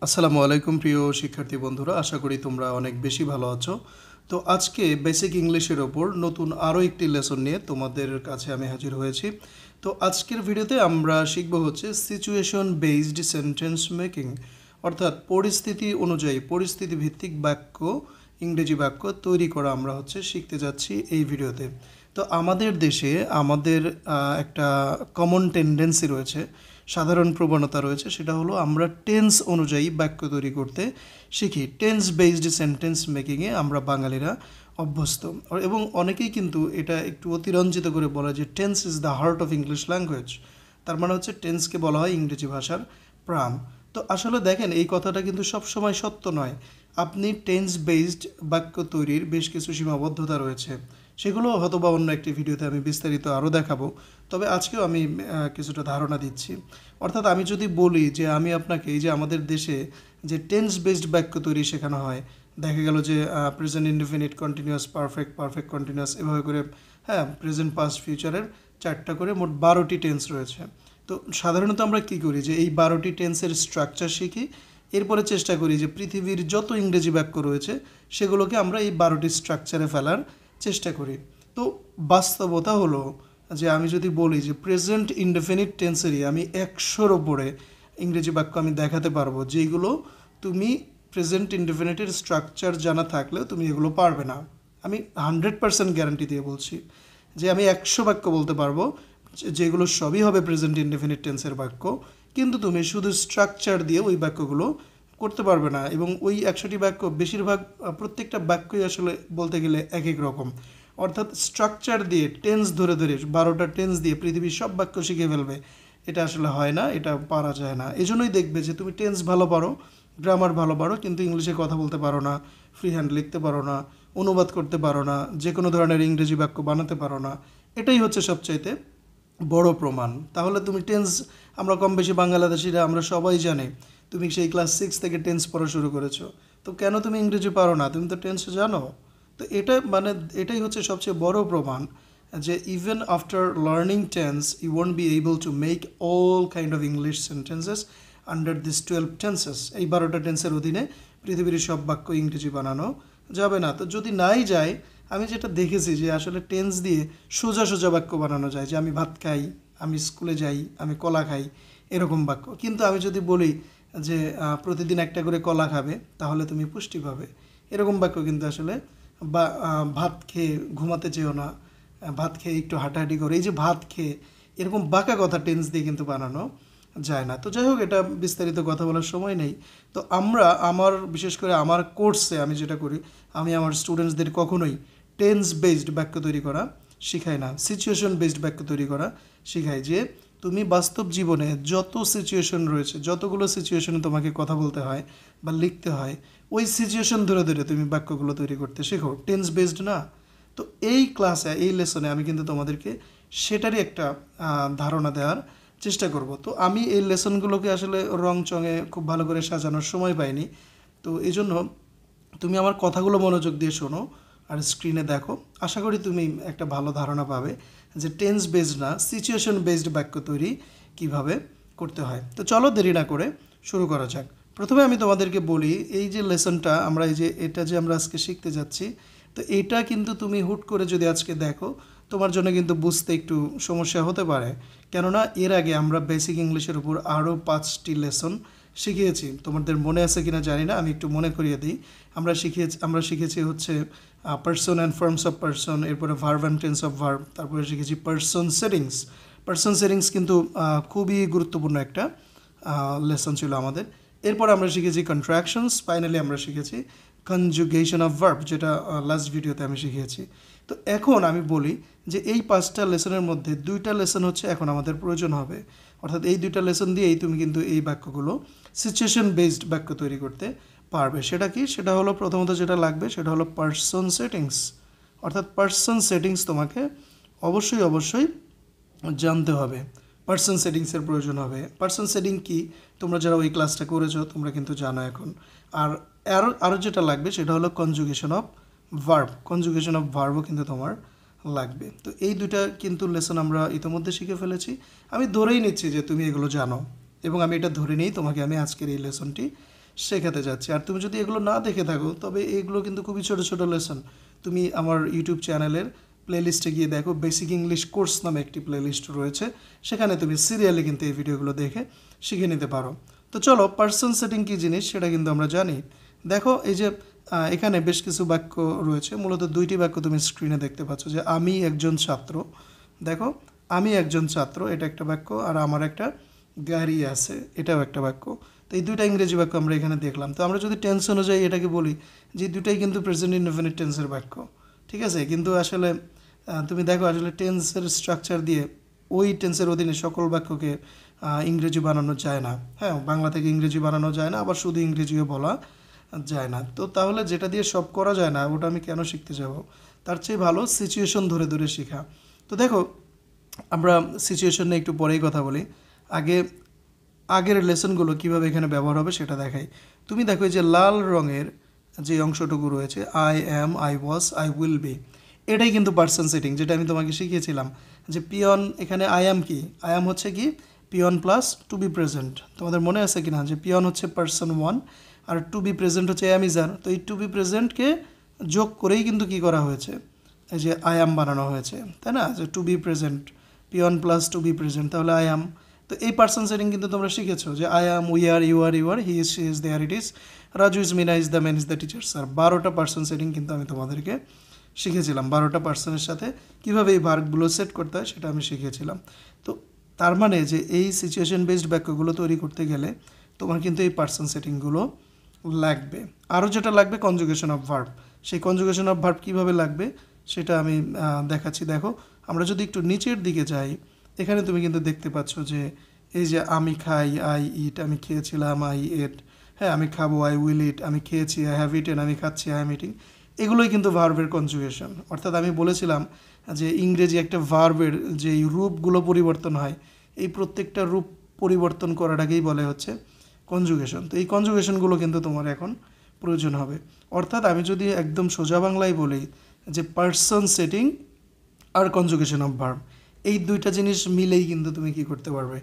আসসালামু আলাইকুম প্রিয় শিক্ষার্থী বন্ধুরা, আশা করি তোমরা অনেক বেশি ভালো আছো। তো আজকে বেসিক ইংলিশের ওপর নতুন আরও একটি লেসন নিয়ে তোমাদের কাছে আমি হাজির হয়েছি। তো আজকের ভিডিওতে আমরা শিখব হচ্ছে সিচুয়েশন বেসড সেন্টেন্স মেকিং, অর্থাৎ পরিস্থিতি অনুযায়ী পরিস্থিতি ভিত্তিক বাক্য, ইংরেজি বাক্য তৈরি করা আমরা শিখতে যাচ্ছি এই ভিডিওতে। তো আমাদের দেশে আমাদের একটা কমন টেন্ডেন্সি রয়েছে, সাধারণ প্রবণতা রয়েছে, সেটা হলো আমরা টেন্স অনুযায়ী বাক্য তৈরি করতে শিখি। টেন্স বেসড সেন্টেন্স মেকিংয়ে আমরা বাঙালিরা অভ্যস্ত, এবং অনেকেই কিন্তু এটা একটু অতিরঞ্জিত করে বলে যে tense is the heart of English language. তার মানে হচ্ছে টেন্সকে বলা হয় ইংরেজি ভাষার প্রাণ। তো আসলে দেখেন, এই কথাটা কিন্তু সবসময় সত্য নয়। আপনি টেন্স বেসড বাক্য তৈরির বেশ কিছু সীমাবদ্ধতা রয়েছে, সেগুলো হয়তোবা অন্য একটি ভিডিওতে আমি বিস্তারিত আরও দেখাবো। তবে আজকেও আমি কিছুটা ধারণা দিচ্ছি। অর্থাৎ আমি যদি বলি যে আমি আপনাকে এই যে আমাদের দেশে যে টেন্স বেসড বাক্য তৈরি শেখানো হয়, দেখা গেল যে present indefinite, continuous, perfect, perfect continuous, এভাবে করে প্রেজেন্ট, পাস্ট, ফিউচারের 4টা করে মোট 12টি টেন্স রয়েছে। তো সাধারণত আমরা কী করি যে এই 12টি টেন্সের স্ট্রাকচার শিখি, এরপরে চেষ্টা করি যে পৃথিবীর যত ইংরেজি বাক্য রয়েছে সেগুলোকে আমরা এই 12টি স্ট্রাকচারে ফেলার চেষ্টা করি। তো বাস্তবতা হলো যে আমি যদি বলি যে প্রেজেন্ট ইনডেফিনিট টেন্সেরই আমি 100-র ওপরে ইংরেজি বাক্য আমি দেখাতে পারবো, যেইগুলো তুমি প্রেজেন্ট ইনডেফিনিটের স্ট্রাকচার জানা থাকলেও তুমি এগুলো পারবে না। আমি 100% গ্যারান্টি দিয়ে বলছি যে আমি 100 বাক্য বলতে পারবো যেগুলো সবই হবে প্রেজেন্ট ইনডেফিনিট টেন্সের বাক্য, কিন্তু তুমি শুধু স্ট্রাকচার দিয়ে ওই বাক্যগুলো করতে পারবে না। এবং ওই 100টি বাক্য বেশিরভাগ প্রত্যেকটা বাক্যই আসলে বলতে গেলে এক এক রকম। অর্থাৎ স্ট্রাকচার দিয়ে টেন্স ধরে ধরে 12টা টেন্স দিয়ে পৃথিবীর সব বাক্য শিখে ফেলবে, এটা আসলে হয় না, এটা পারা যায় না। এজন্যই দেখবে যে তুমি টেন্স ভালো পারো, গ্রামার ভালো পারো, কিন্তু ইংলিশে কথা বলতে পারো না, ফ্রি হ্যান্ড লিখতে পারো না, অনুবাদ করতে পারো না, যে কোনো ধরনের ইংরেজি বাক্য বানাতে পারো না। এটাই হচ্ছে সবচাইতে বড় প্রমাণ। তাহলে তুমি টেন্স, আমরা কম বেশি বাংলাদেশিরা আমরা সবাই জানি তুমি সেই ক্লাস 6 থেকে টেন্স পড়া শুরু করেছো, তো কেন তুমি ইংরেজি পারো না? তুমি তো টেন্স জানো। তো এটাই হচ্ছে সবচেয়ে বড় প্রমাণ যে even after learning tenses you won't be able to make all kind of English sentences under this 12 tenses. এই 12টা টেন্সের অধীনে পৃথিবীর সব বাক্য ইংরেজি বানানো যাবে না। তো যদি নাই যায়, আমি যেটা দেখেছি যে আসলে টেন্স দিয়ে সোজা সোজা বাক্য বানানো যায়, যে আমি ভাত খাই, আমি স্কুলে যাই, আমি কলা খাই, এরকম বাক্য। কিন্তু আমি যদি বলি যে প্রতিদিন একটা করে কলা খাবে তাহলে তুমি পুষ্টি পাবে, এরকম বাক্য কিন্তু আসলে বা ভাত খেয়ে ঘুমাতে চেও না, ভাত খেয়ে একটু হাঁটাহাঁটি করে, এই যে ভাত খেয়ে, এরকম বাঁকা কথা টেন্স দিয়ে কিন্তু বানানো যায় না। তো যাই হোক, এটা বিস্তারিত কথা বলার সময় নেই। তো বিশেষ করে আমার কোর্সে আমি যেটা করি, আমি আমার স্টুডেন্টসদের কখনোই টেন্স বেসড বাক্য তৈরি করা শিখাই না, সিচুয়েশন বেসড বাক্য তৈরি করা শিখাই। যে তুমি বাস্তব জীবনে যত সিচুয়েশন রয়েছে, যতগুলো সিচুয়েশনে তোমাকে কথা বলতে হয় বা লিখতে হয়, ওই সিচুয়েশন ধরে ধরে তুমি বাক্যগুলো তৈরি করতে শেখো, টেন্স বেসড না। তো এই ক্লাসে, এই লেসনে আমি কিন্তু তোমাদেরকে সেটারই একটা ধারণা দেওয়ার চেষ্টা করব। তো আমি এই লেসনগুলোকে আসলে রং চঙে খুব ভালো করে সাজানোর সময় পাইনি। তো এই জন্য তুমি আমার কথাগুলো মনোযোগ দিয়ে শোনো আর স্ক্রিনে দেখো। আশা করি তুমি একটা ভালো ধারণা পাবে যে টেন্স বেসড না, সিচুয়েশন বেসড বাক্য তৈরি কিভাবে করতে হয়। তো চলো দেরি না করে শুরু করা যাক। প্রথমে আমি তোমাদেরকে বলি, এই যে লেসনটা আমরা এটা যে আমরা আজকে শিখতে যাচ্ছি, তো এটা কিন্তু তুমি হুট করে যদি আজকে দেখো, তোমার জন্য কিন্তু বুঝতে একটু সমস্যা হতে পারে। কেননা এর আগে আমরা বেসিক ইংলিশের উপর আরও 5টি লেসন শিখিয়েছি। তোমাদের মনে আছে কিনা জানি না, আমি একটু মনে করিয়ে দিই। আমরা শিখেছি হচ্ছে person and forms of person, এরপরে verb and tense of verb, তারপরে শিখেছি পার্সন সেটিংস। পার্সন সেটিংস কিন্তু খুবই গুরুত্বপূর্ণ একটা লেসন ছিল আমাদের। এরপর আমরা শিখেছি কন্ট্রাকশনস, ফাইনালি আমরা শিখেছি কনজুগেশন অফ ভার্ব, যেটা লাস্ট ভিডিওতে আমি শিখিয়েছি। তো এখন আমি বলি যে এই 5টা লেসনের মধ্যে 2টা লেসন হচ্ছে এখন আমাদের প্রয়োজন হবে। অর্থাৎ এই 2টা লেসন দিয়েই তুমি কিন্তু এই বাক্যগুলো সিচুয়েশন বেসড বাক্য তৈরি করতে পারবে। সেটা কি? সেটা হলো প্রথমত যেটা লাগবে সেটা হলো পার্সন সেটিংস। অর্থাৎ পার্সন সেটিংস তোমাকে অবশ্যই জানতে হবে। পার্সন সেটিংসের প্রয়োজন হবে। পার্সন সেটিং কি, তোমরা যারা ওই ক্লাসটা করেছো তোমরা কিন্তু জানো এখন। আর আরও যেটা লাগবে সেটা হলো conjugation of verb. Conjugation of ভার্বও কিন্তু তোমার লাগবে। তো এই 2টা কিন্তু লেসন আমরা ইতিমধ্যে শিখে ফেলেছি। আমি ধরেই নিচ্ছি যে তুমি এগুলো জানো, এবং আমি এটা ধরে নিয়েই তোমাকে আমি আজকের এই লেসনটি শেখাতে যাচ্ছি। আর তুমি যদি এগুলো না দেখে থাকো তবে এগুলো কিন্তু খুবই ছোট ছোট লেসন। তুমি আমার ইউটিউব চ্যানেলের প্লেলিস্টে গিয়ে দেখো, বেসিক ইংলিশ কোর্স নামে একটি প্লেলিস্ট রয়েছে, সেখানে তুমি সিরিয়ালি কিন্তু এই ভিডিওগুলো দেখে শিখে নিতে পারো। তো চলো, পার্সন সেটিং কী জিনিস সেটা কিন্তু আমরা জানি। দেখো এই যে এখানে বেশ কিছু বাক্য রয়েছে, মূলত দুইটি বাক্য তুমি স্ক্রিনে দেখতে পাচ্ছ, যে আমি একজন ছাত্র। দেখো, আমি একজন ছাত্র এটা একটা বাক্য, আর আমার একটা গাড়ি আছে এটাও একটা বাক্য। তো এই দুইটা ইংরেজি বাক্য আমরা এখানে দেখলাম। তো আমরা যদি টেন্স অনুযায়ী এটাকে বলি যে দুটাই কিন্তু প্রেজেন্ট ইনডেফিনিট টেন্সের বাক্য, ঠিক আছে? কিন্তু আসলে তুমি দেখো আসলে টেন্সের স্ট্রাকচার দিয়ে ওই টেন্সের অধীনে সকল বাক্যকে ইংরেজি বানানো যায় না। হ্যাঁ, বাংলা থেকে ইংরেজি বানানো যায় না, আবার শুধু ইংরেজিও বলা যায় না। তো তাহলে যেটা দিয়ে সব করা যায় না ওটা আমি কেন শিখতে যাব? তার চেয়ে ভালো সিচুয়েশন ধরে ধরে শেখা। তো দেখো, আমরা সিচুয়েশন নিয়ে একটু পরেই কথা বলি। আগের লেসনগুলো কীভাবে এখানে ব্যবহার হবে সেটা দেখাই। তুমি দেখো যে লাল রঙের যে অংশটুকু রয়েছে, I am, I was, I will B, এটাই কিন্তু পার্সন সেটিং, যেটা আমি তোমাকে শিখিয়েছিলাম যে পিয়ন এখানে আই অ্যাম কি, আই অ্যাম হচ্ছে কি P one plus to be present. তোমাদের মনে আছে কি না যে পিয়ন হচ্ছে পার্সন 1 আর টু বি প্রেজেন্ট হচ্ছে অ্যাম ইজ আর। তো এই টু বি প্রেজেন্টকে যোগ করেই কিন্তু কি করা হয়েছে, এই যে আই অ্যাম বানানো হয়েছে, তাই না? যে to be present, peon plus to be present, তাহলে আই অ্যাম। তো এই পার্সন সেটিং কিন্তু তোমরা শিখেছো যে I am, we are, you are, he is, she is, there, it is, Raju is, Meena is, the man is, the teacher sir. 12টা person setting কিন্তু আমি তোমাদেরকে শিখেছিলাম। 12টা পার্সনের সাথে কীভাবে এই ভার্বগুলো সেট করতে হয় সেটা আমি শিখেছিলাম। তো তার মানে যে এই সিচুয়েশন বেসড বাক্যগুলো তৈরি করতে গেলে তোমার কিন্তু এই পার্সন সেটিংগুলো লাগবে। আরও যেটা লাগবে কনজুগেশন অফ ভার্ব। সেই কনজুগেশন অফ ভার্ব কীভাবে লাগবে সেটা আমি দেখাচ্ছি। দেখো, আমরা যদি একটু নিচের দিকে যাই, এখানে তুমি কিন্তু দেখতে পাচ্ছ যে এই যে আমি খাই, আই ইট, আমি খেয়েছিলাম, আই এট। হ্যাঁ, আমি খাবো, আই উইল ইট, আমি খেয়েছি, আই হ্যাভ ইটেন, আমি খাচ্ছি, আই এম ইটিং। এগুলোই কিন্তু ভার্বের কনজুগেশন। অর্থাৎ আমি বলেছিলাম যে ইংরেজি একটা ভার্বের যেই রূপগুলো পরিবর্তন হয়, এই প্রত্যেকটা রূপ পরিবর্তন করাটাকেই বলে হচ্ছে কনজুগেশন। তো এই কনজুগেশনগুলো কিন্তু তোমার এখন প্রয়োজন হবে। অর্থাৎ আমি যদি একদম সোজা বাংলায় বলি যে পার্সন সেটিং আর কনজুগেশন অফ ভার্ব, এই দুইটা জিনিস মিলেই কিন্তু তুমি কি করতে পারবে,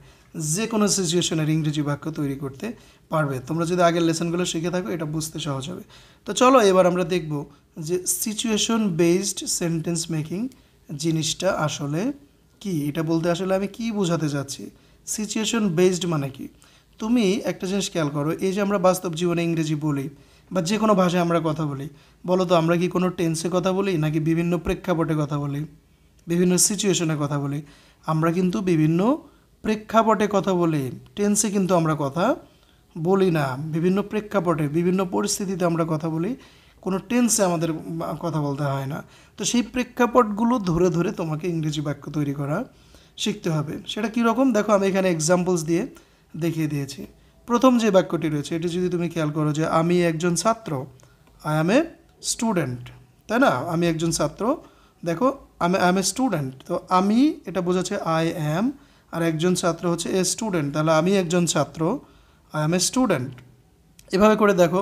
যে কোনো সিচুয়েশনের ইংরেজি বাক্য তৈরি করতে পারবে। তোমরা যদি আগের লেসনগুলো শিখে থাকো এটা বুঝতে সহজ হবে। তো চলো এবার আমরা দেখব যে সিচুয়েশন বেসড সেন্টেন্স মেকিং জিনিসটা আসলে কি। এটা বলতে আসলে আমি কি বোঝাতে চাচ্ছি, সিচুয়েশন বেসড মানে কি। তুমি একটা জিনিস খেয়াল করো, এই যে আমরা বাস্তব জীবনে ইংরেজি বলি বা যে কোনো ভাষায় আমরা কথা বলি, বলো তো আমরা কি কোনো টেন্সে কথা বলি নাকি বিভিন্ন প্রেক্ষাপটে কথা বলি, বিভিন্ন সিচুয়েশনে কথা বলি? আমরা কিন্তু বিভিন্ন প্রেক্ষাপটে কথা বলি, টেন্সে কিন্তু আমরা কথা বলি না। বিভিন্ন প্রেক্ষাপটে বিভিন্ন পরিস্থিতিতে আমরা কথা বলি, কোনো টেন্সে আমাদের কথা বলতে হয় না। তো সেই প্রেক্ষাপটগুলো ধরে ধরে তোমাকে ইংরেজি বাক্য তৈরি করা শিখতে হবে। সেটা কীরকম দেখো, আমি এখানে এক্সাম্পলস দিয়ে দেখিয়ে দিয়েছি। প্রথম যে বাক্যটি রয়েছে এটি যদি তুমি খেয়াল করো যে আমি একজন ছাত্র, আই অ্যাম এ স্টুডেন্ট, তাই না? আমি একজন ছাত্র, দেখো আই অ্যাম এ স্টুডেন্ট। তো আমি এটা বোঝাচ্ছে আই অ্যাম, আর একজন ছাত্র হচ্ছে এ স্টুডেন্ট, তাহলে আমি একজন ছাত্র, আই অ্যাম এ স্টুডেন্ট। এভাবে করে দেখো,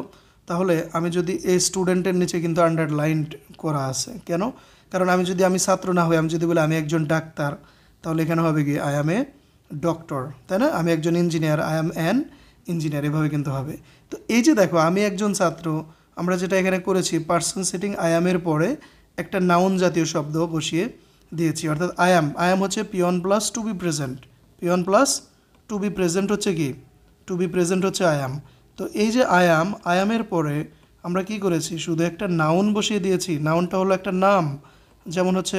তাহলে আমি যদি এই স্টুডেন্টের নিচে কিন্তু আন্ডারলাইন করা আছে কেন? কারণ আমি ছাত্র না হই, আমি যদি বলি আমি একজন ডাক্তার, তাহলে এখানে হবে কি আই অ্যাম এ ডক্টর, তাই না? আমি একজন engineer, I am an engineer, এভাবে কিন্তু হবে। তো এই যে দেখো আমি একজন ছাত্র, আমরা যেটা এখানে করেছি পার্সন সেটিং আই অ্যামের পরে একটা নাউন জাতীয় শব্দ বসিয়ে দিয়েছি। অর্থাৎ আই অ্যাম হচ্ছে P one plus to be present, peon plus to be present হচ্ছে কি, টু বি প্রেজেন্ট হচ্ছে আই অ্যাম। তো এই যে আই অ্যামের পরে আমরা কি করেছি, শুধু একটা নাউন বসিয়ে দিয়েছি। নাউনটা হলো একটা নাম, যেমন হচ্ছে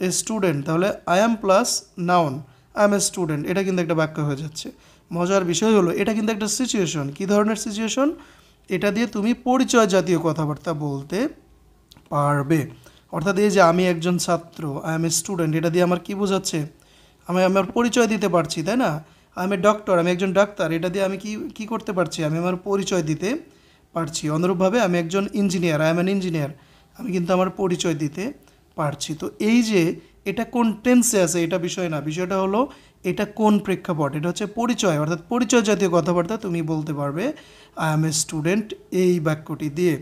এ স্টুডেন্ট, তাহলে I am plus noun, I am a student, এটা কিন্তু একটা বাক্য হয়ে যাচ্ছে। মজার বিষয় হলো এটা কিন্তু একটা সিচুয়েশন। কী ধরনের সিচুয়েশন? এটা দিয়ে তুমি পরিচয় জাতীয় কথাবার্তা বলতে পারবে। অর্থাৎ এই যে আমি একজন ছাত্র, আই এম এ স্টুডেন্ট, এটা দিয়ে আমার কী বোঝাচ্ছে, আমি আমার পরিচয় দিতে পারছি, তাই না? আই এম এ ডক্টর, আমি একজন ডাক্তার, এটা দিয়ে আমি কি করতে পারছি, আমি আমার পরিচয় দিতে পারছি। অনুরূপভাবে আমি একজন engineer, I am an engineer, আমি কিন্তু আমার পরিচয় দিতে পারছি। তো এই যে এটা কোন টেন্সে আছে এটা বিষয় না, বিষয়টা হলো এটা কোন প্রেক্ষাপট, এটা হচ্ছে পরিচয়। অর্থাৎ পরিচয় জাতীয় কথাবার্তা তুমি বলতে পারবে আই এম এ স্টুডেন্ট এই বাক্যটি দিয়ে।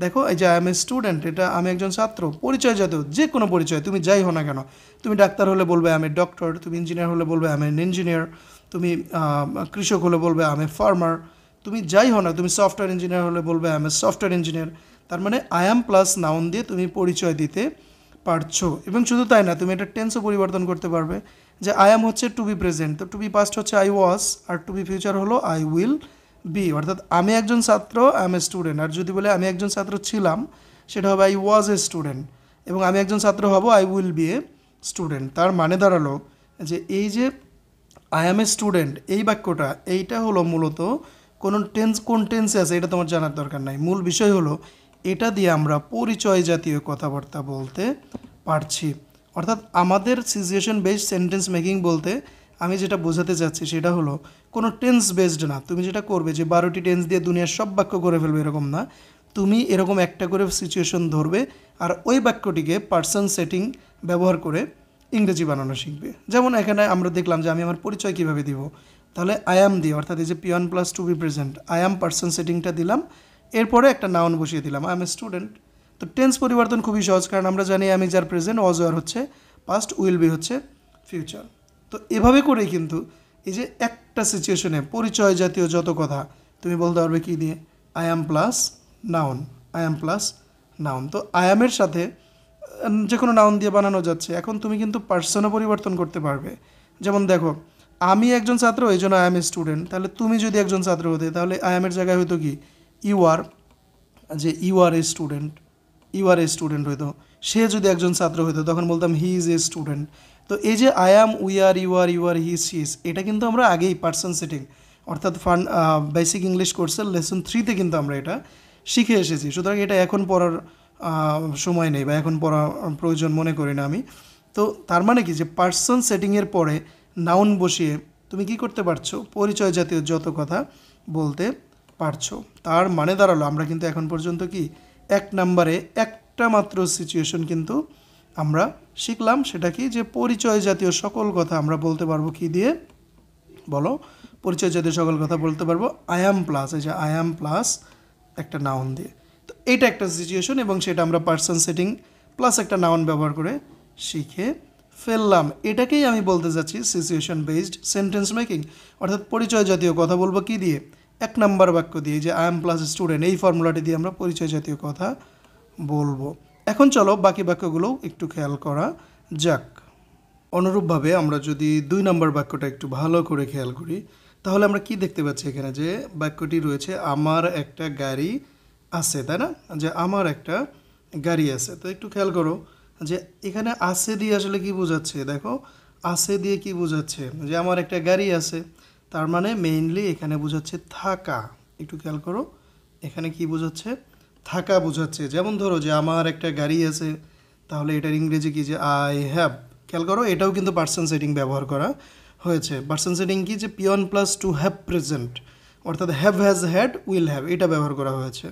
দেখো এই যে আই এম এ স্টুডেন্ট, এটা আমি একজন ছাত্র, পরিচয় জাতীয় যে কোনো পরিচয় তুমি যাই হো না কেন। তুমি ডাক্তার হলে বলবে আই এম এ ডক্টর, তুমি ইঞ্জিনিয়ার হলে বলবে আই এম এন ইঞ্জিনিয়ার, তুমি কৃষক হলে বলবে আই এম এ ফার্মার, তুমি যাই হও না, তুমি সফটওয়্যার ইঞ্জিনিয়ার হলে বলবে I am A software engineer. তার মানে আই অ্যাম প্লাস নাউন দিয়ে তুমি পরিচয় দিতে পারছো। এবং শুধু তাই না, তুমি এটা টেন্সও পরিবর্তন করতে পারবে, যে আই অ্যাম হচ্ছে টু বি প্রেজেন্ট, তো টু বি পাস্ট হচ্ছে আই ওয়াজ, আর টু বি ফিউচার হলো আই উইল বি। অর্থাৎ আমি একজন ছাত্র, আই এম এ স্টুডেন্ট, আর যদি বলে আমি একজন ছাত্র ছিলাম, সেটা হবে আই ওয়াজ এ স্টুডেন্ট, এবং আমি একজন ছাত্র হব I will B a student. তার মানে দাঁড়ালো যে এই যে আই অ্যাম এ স্টুডেন্ট, এই বাক্যটা এইটা হলো মূলত কোন টেন্সে আছে এটা তোমার জানার দরকার নাই। মূল বিষয় হলো এটা দিয়ে আমরা পরিচয় জাতীয় কথাবার্তা বলতে পারছি। অর্থাৎ আমাদের সিচুয়েশন বেসড সেন্টেন্স মেকিং বলতে আমি যেটা বোঝাতে চাচ্ছি সেটা হলো কোনো টেন্স বেসড না। তুমি যেটা করবে যে 12টি টেন্স দিয়ে দুনিয়ার সব বাক্য করে ফেলবে এরকম না, তুমি এরকম একটা করে সিচুয়েশন ধরবে, আর ওই বাক্যটিকে পার্সন সেটিং ব্যবহার করে ইংরেজি বানানো শিখবে। যেমন এখানে আমরা দেখলাম যে আমি আমার পরিচয় কীভাবে দিব, তাহলে আই অ্যাম দিয়ে, অর্থাৎ এই যে peon plus to be present, I am person সেটিংটা দিলাম, এরপরে একটা নাউন বসিয়ে দিলাম আই এম এ স্টুডেন্ট। তো টেন্স পরিবর্তন খুবই সহজ, কারণ আমরা জানি আমি যার প্রেজেন্ট, ওয়াজ ওয়ার হচ্ছে পাস্ট, উইল বি হচ্ছে ফিউচার। তো এভাবে করেই কিন্তু এই যে একটা সিচুয়েশনে পরিচয় জাতীয় যত কথা তুমি বলতে পারবে কী দিয়ে, I am plus noun, I am plus noun. তো আই অ্যামের সাথে যে কোনো নাউন দিয়ে বানানো যাচ্ছে। এখন তুমি কিন্তু পার্সনও পরিবর্তন করতে পারবে। যেমন দেখো, আমি একজন ছাত্র, এই জন্য আই এম এ স্টুডেন্ট। তাহলে তুমি যদি একজন ছাত্র হতে, তাহলে আই এমের জায়গায় হয়তো কি ইউ আর, যে you are a student, you are a student হইতো। সে যদি একজন ছাত্র হইতো তখন বলতাম হি ইজ এ স্টুডেন্ট। তো এই যে I am, we are, you are, he is, she is, এটা কিন্তু আমরা আগেই পার্সন সেটিং অর্থাৎ বেসিক ইংলিশ কোর্সের লেসন 3-তে কিন্তু আমরা এটা শিখে এসেছি। সুতরাং এটা এখন পড়ার সময় নেই বা এখন পড়া প্রয়োজন মনে করি না আমি। তো তার মানে কি, যে পার্সন সেটিংয়ের পরে নাউন বসিয়ে তুমি কি করতে পারছো, পরিচয় জাতীয় যত কথা বলতে পারছো। তার মানে দাঁড়ালো আমরা কিন্তু এখন পর্যন্ত কি 1 নম্বরে একটা মাত্র সিচুয়েশন কিন্তু আমরা শিখলাম, সেটা কি, যে পরিচয় জাতীয় সকল কথা আমরা বলতে পারবো কি দিয়ে, বলো, পরিচয় জাতীয় সকল কথা বলতে পারবো আই অ্যাম প্লাস, এই যে আই অ্যাম প্লাস একটা নাউন দিয়ে। তো এইটা একটা সিচুয়েশন, এবং সেটা আমরা পার্সন সেটিং প্লাস একটা নাউন ব্যবহার করে শিখে ফেললাম। এটাকেই আমি বলতে যাচ্ছি সিচুয়েশন বেসড সেন্টেন্স মেকিং। অর্থাৎ পরিচয় জাতীয় কথা বলবো কি দিয়ে, 1 নম্বর বাক্য দিয়ে, যে আই এম প্লাস স্টুডেন্ট, এই ফর্মুলাটি দিয়ে আমরা পরিচয় জাতীয় কথা বলবো। এখন চলো বাকি বাক্যগুলোও একটু খেয়াল করা যাক। অনুরূপভাবে আমরা যদি 2 নম্বর বাক্যটা একটু ভালো করে খেয়াল করি, তাহলে আমরা কি দেখতে পাচ্ছি এখানে, যে বাক্যটি রয়েছে আমার একটা গাড়ি আছে, তাই না, যে আমার একটা গাড়ি আছে। তো একটু খেয়াল করো যে এখানে আছে দিয়ে আসলে কি বোঝাচ্ছে, দেখো আছে দিয়ে কি বোঝাচ্ছে, যে আমার একটা গাড়ি আছে, তার মানে মেইনলি এখানে বোঝাচ্ছে থাকা। একটু খেয়াল করো এখানে কি বোঝাচ্ছে, থাকা বোঝাচ্ছে। যেমন ধরো যে আমার একটা গাড়ি আছে, তাহলে এটার ইংরেজি কি, যে আই হ্যাভ। খেয়াল করো এটাও কিন্তু পার্সন সেটিং ব্যবহার করা হয়েছে। পার্সন সেটিং কি, যে peon plus to have present, অর্থাৎ have, has, had, will have, এটা ব্যবহার করা হয়েছে।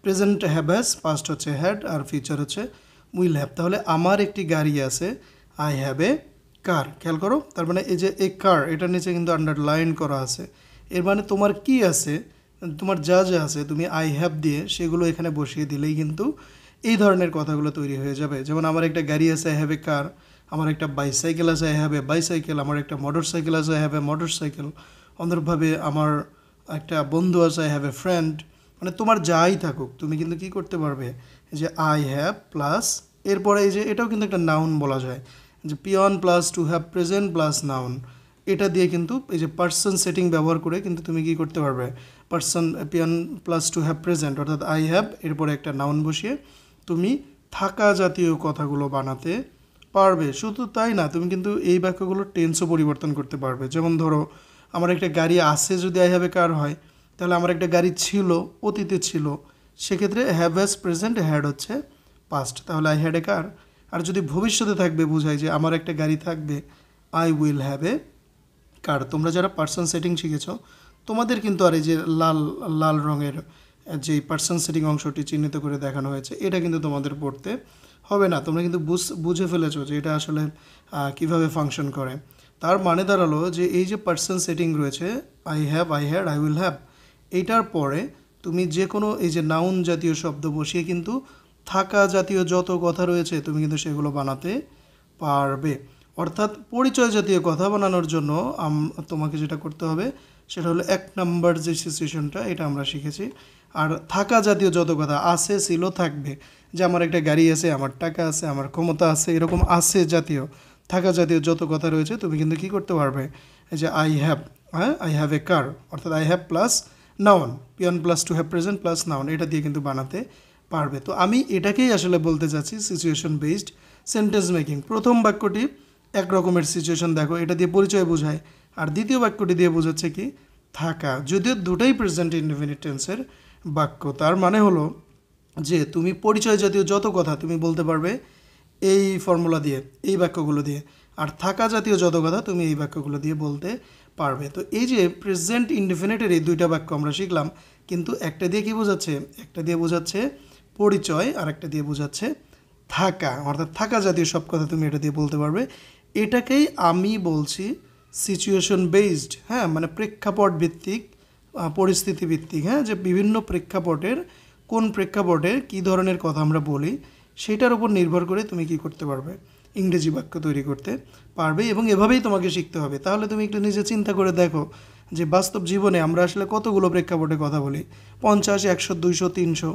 প্রেজেন্ট হ্যাভ, হ্যাজ, পাস্ট হচ্ছে হ্যাড, আর ফিউচার হচ্ছে উইল হ্যাভ। তাহলে আমার একটি গাড়ি আছে, আই হ্যাভ এ কার। খেয়াল করো, তার মানে এই যে এ কার, এটার নিচে কিন্তু আন্ডারলাইন করা আছে। এর মানে তোমার কি আছে, তোমার যা যা আছে তুমি আই হ্যাভ দিয়ে সেগুলো এখানে বসিয়ে দিলেই কিন্তু এই ধরনের কথাগুলো তৈরি হয়ে যাবে। যেমন আমার একটা গাড়ি আছে, আই হ্যাভ এ কার। আমার একটা বাইসাইকেল আছে, আই হ্যাভ এ বাইসাইকেল। আমার একটা মোটর সাইকেল আছে, I have a motor cycle. অনুরূপভাবে আমার একটা বন্ধু আছে, আই হ্যাভ এ ফ্রেন্ড। মানে তোমার যাই থাকুক তুমি কিন্তু কি করতে পারবে, যে আই হ্যাভ প্লাস এরপরে এই যে এটাও কিন্তু একটা নাউন বলা যায়, যে peon plus to have present plus noun, এটা দিয়ে কিন্তু এই যে পার্সন সেটিং ব্যবহার করে কিন্তু তুমি কি করতে পারবে, person peon plus to have present অর্থাৎ আই হ্যাভ, এরপরে একটা নাউন বসিয়ে তুমি থাকা জাতীয় কথাগুলো বানাতে পারবে। শুধু তাই না, তুমি কিন্তু এই বাক্যগুলোর টেন্সও পরিবর্তন করতে পারবে। যেমন ধরো আমার একটা গাড়ি আছে যদি আই হ্যাভ এ কার হয়, তাহলে আমার একটা গাড়ি ছিল, অতীতে ছিল, সেক্ষেত্রে হ্যাভ হ্যাজ প্রেজেন্ট, হ্যাড হচ্ছে পাস্ট, তাহলে আই হ্যাড এ কার। আর যদি ভবিষ্যতে থাকবে বোঝায় যে আমার একটা গাড়ি থাকবে, আই উইল হ্যাভ এ কার। তোমরা যারা পার্সন সেটিং শিখেছ তোমাদের কিন্তু আর এই যে লাল লাল রঙের যে পার্সন সেটিং অংশটি চিহ্নিত করে দেখানো হয়েছে, এটা কিন্তু তোমাদের পড়তে হবে না। তোমরা কিন্তু বুঝে ফেলেছো যে এটা আসলে কিভাবে ফাংশন করে। তার মানে দাঁড়ালো যে এই যে পার্সন সেটিং রয়েছে, I have, I had, I will have, এইটার পরে তুমি যে কোনো এই যে নাউন জাতীয় শব্দ বসিয়ে কিন্তু থাকা জাতীয় যত কথা রয়েছে তুমি কিন্তু সেগুলো বানাতে পারবে। অর্থাৎ পরিচয় জাতীয় কথা বানানোর জন্য তোমাকে যেটা করতে হবে সেটা হলো 1 নাম্বার যে সিচুয়েশনটা এটা আমরা শিখেছি। আর থাকা জাতীয় যত কথা আছে, ছিল, থাকবে, যে আমার একটা গাড়ি আছে, আমার টাকা আছে, আমার ক্ষমতা আছে, এরকম আছে জাতীয়, থাকা জাতীয় যত কথা রয়েছে তুমি কিন্তু কী করতে পারবে, এই যে আই হ্যাভ, হ্যাঁ, আই হ্যাভ এ কার, অর্থাৎ I have plus noun, peon plus to have present plus noun, এটা দিয়ে কিন্তু বানাতে পারবে। তো আমি এটাকেই আসলে বলতে চাচ্ছি সিচুয়েশন বেসড সেন্টেন্স মেকিং। প্রথম বাক্যটি এক রকমের সিচুয়েশন, দেখো এটা দিয়ে পরিচয় বোঝায়, আর দ্বিতীয় বাক্যটি দিয়ে বোঝাচ্ছে কি থাকা, যদিও দুটোই প্রেজেন্ট ইনডেফিনিট টেন্সের বাক্য। তার মানে হলো যে তুমি পরিচয় জাতীয় যত কথা তুমি বলতে পারবে এই ফর্মুলা দিয়ে, এই বাক্যগুলো দিয়ে, আর থাকা জাতীয় যত কথা তুমি এই বাক্যগুলো দিয়ে বলতে পারবে। তো এই যে প্রেজেন্ট ইনডেফিনিটের এই দুইটা বাক্য আমরা শিখলাম, কিন্তু একটা দিয়ে কি বোঝাচ্ছে, একটা দিয়ে বোঝাচ্ছে পরিচয়, আর একটা দিয়ে বোঝাচ্ছে থাকা, অর্থাৎ থাকা জাতীয় সব কথা তুমি এটা দিয়ে বলতে পারবে। এটাকেই আমি বলছি সিচুয়েশন বেসড, হ্যাঁ, মানে প্রেক্ষাপট ভিত্তিক, পরিস্থিতি ভিত্তিক, হ্যাঁ, যে বিভিন্ন প্রেক্ষাপটের কোন প্রেক্ষাপটে কী ধরনের কথা আমরা বলি সেটার উপর নির্ভর করে তুমি কি করতে পারবে, ইংরেজি বাক্য তৈরি করতে পারবে। এবং এভাবেই তোমাকে শিখতে হবে। তাহলে তুমি একটু নিজে চিন্তা করে দেখো যে বাস্তব জীবনে আমরা আসলে কতগুলো প্রেক্ষাপটে কথা বলি, 50, 100, 200, 300,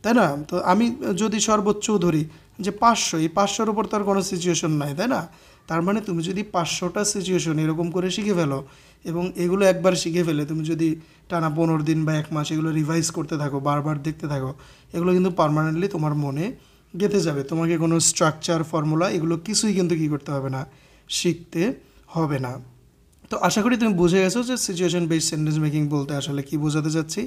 তাই না? তো আমি যদি সর্বোচ্চ ধরি যে 500, এই 500-র উপর তার কোনো সিচুয়েশন নাই, তাই না? তার মানে তুমি যদি 500টা সিচুয়েশন এরকম করে শিখে ফেলো, এবং এগুলো একবার শিখে ফেলে তুমি যদি টানা 15 দিন বা 1 মাস এগুলো রিভাইজ করতে থাকো, বারবার দেখতে থাকো, এগুলো কিন্তু পার্মানেন্টলি তোমার মনে গেঁথে যাবে। তোমাকে কোনো স্ট্রাকচার, ফর্মুলা এগুলো কিছুই কিন্তু কী করতে হবে না, শিখতে হবে না। তো আশা করি তুমি বুঝে গেছো যে সিচুয়েশন বেসড সেন্টেন্স মেকিং বলতে আসলে কি বোঝাতে যাচ্ছি।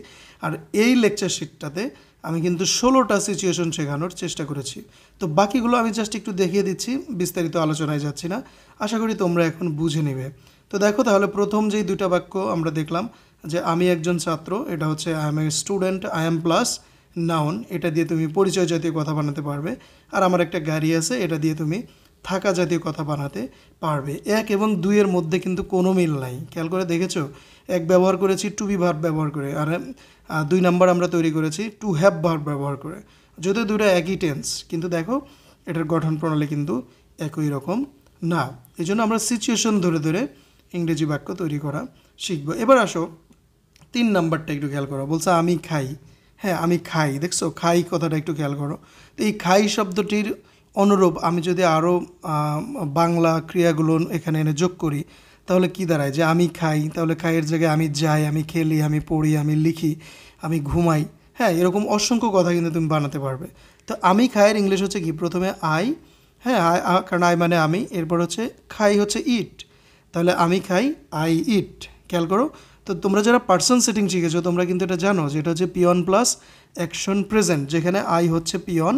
আর এই লেকচার শিটটাতে আমি কিন্তু 16টা সিচুয়েশন শেখানোর চেষ্টা করেছি। তো বাকিগুলো আমি জাস্ট একটু দেখিয়ে দিচ্ছি, বিস্তারিত আলোচনায় যাচ্ছি না। আশা করি তোমরা এখন বুঝে নেবে। তো দেখো তাহলে প্রথম যেই দুইটা বাক্য আমরা দেখলাম যে আমি একজন ছাত্র, এটা হচ্ছে I am a student, I am plus noun, এটা দিয়ে তুমি পরিচয় জাতীয় কথা বানাতে পারবে। আর আমার একটা গাড়ি আছে, এটা দিয়ে তুমি থাকা জাতীয় কথা বানাতে পারবে। 1 এবং 2 এর মধ্যে কিন্তু কোনো মিল নাই, খেয়াল করে দেখেছো? 1 ব্যবহার করেছি টু বি ভার্ব ব্যবহার করে, আর 2 নাম্বার আমরা তৈরি করেছি টু হ্যাভ ভার্ব ব্যবহার করে। যদিও দুটো একই টেন্স, কিন্তু দেখো এটার গঠন প্রণালী কিন্তু একই রকম না। এই জন্য আমরা সিচুয়েশন ধরে ধরে ইংরেজি বাক্য তৈরি করা শিখবো। এবার আসো 3 নাম্বারটা একটু খেয়াল করো, বলছে আমি খাই। হ্যাঁ, আমি খাই, দেখছো খাই কথাটা একটু খেয়াল করো। তো এই খাই শব্দটির অনুরূপ আমি যদি আরও বাংলা ক্রিয়াগুলো এখানে এনে যোগ করি, তাহলে কি দাঁড়ায়, যে আমি খাই, তাহলে খাইয়ের জায়গায় আমি যাই, আমি খেলি, আমি পড়ি, আমি লিখি, আমি ঘুমাই, হ্যাঁ, এরকম অসংখ্য কথা কিন্তু তুমি বানাতে পারবে। তো আমি খাইয়ের ইংলিশ হচ্ছে কি, প্রথমে আই, হ্যাঁ, কারণ আই মানে আমি, এরপর হচ্ছে খাই হচ্ছে ইট, তাহলে আমি খাই, আই ইট। খেয়াল করো। তো তোমরা যারা পার্সন সেটিং শিখেছো তোমরা কিন্তু এটা জানো যে এটা হচ্ছে পিয়ন প্লাস অ্যাকশন প্রেজেন্ট, যেখানে আই হচ্ছে পিয়ন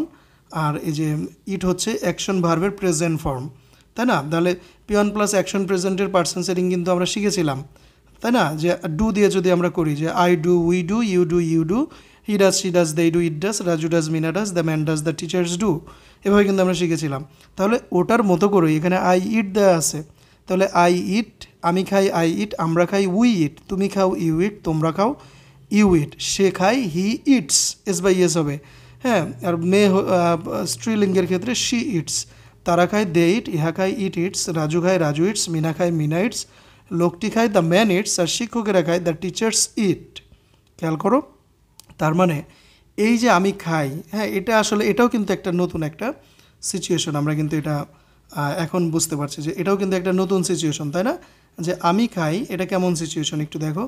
আর এই যে ইট হচ্ছে অ্যাকশন ভার্বের প্রেজেন্ট ফর্ম, তাই না? তাহলে পিয়ন প্লাস অ্যাকশন প্রেজেন্টের পার্সন সেটিং কিন্তু আমরা শিখেছিলাম, তাই না? যে ডু দিয়ে যদি আমরা করি, যে I do, we do, you do, you do, he does, she does, they do, it does, Raju does, Meena does, the man does, the teachers do, এভাবে কিন্তু আমরা শিখেছিলাম। তাহলে ওটার মতো করে এখানে আই ইট দেওয়া আছে, তাহলে আই ইট, আমি খাই, আই ইট, আমরা খাই, উই ইট, তুমি খাও, ইউ ইট, তোমরা খাও, ইউ ইট, সে খায়, he eats, S by S হবে, হ্যাঁ। আর মেয়ে স্ত্রীলিঙ্গের ক্ষেত্রে শি ইটস, তারা খায়, দে ইট, ইহা খায়, ইট ইটস, রাজু খায়, রাজু ইটস, মিনা খায়, মিনা ইটস, লোকটি খায়, দ্য ম্যান ইটস, আর শিক্ষকেরা খায়, দ্য টিচার্স ইট। খেয়াল করো, তার মানে এই যে আমি খাই, হ্যাঁ, এটা আসলে এটাও কিন্তু একটা নতুন একটা সিচুয়েশন। আমরা কিন্তু এটা এখন বুঝতে পারছি যে এটাও কিন্তু একটা নতুন সিচুয়েশন, তাই না? যে আমি খাই, এটা কেমন সিচুয়েশন একটু দেখো,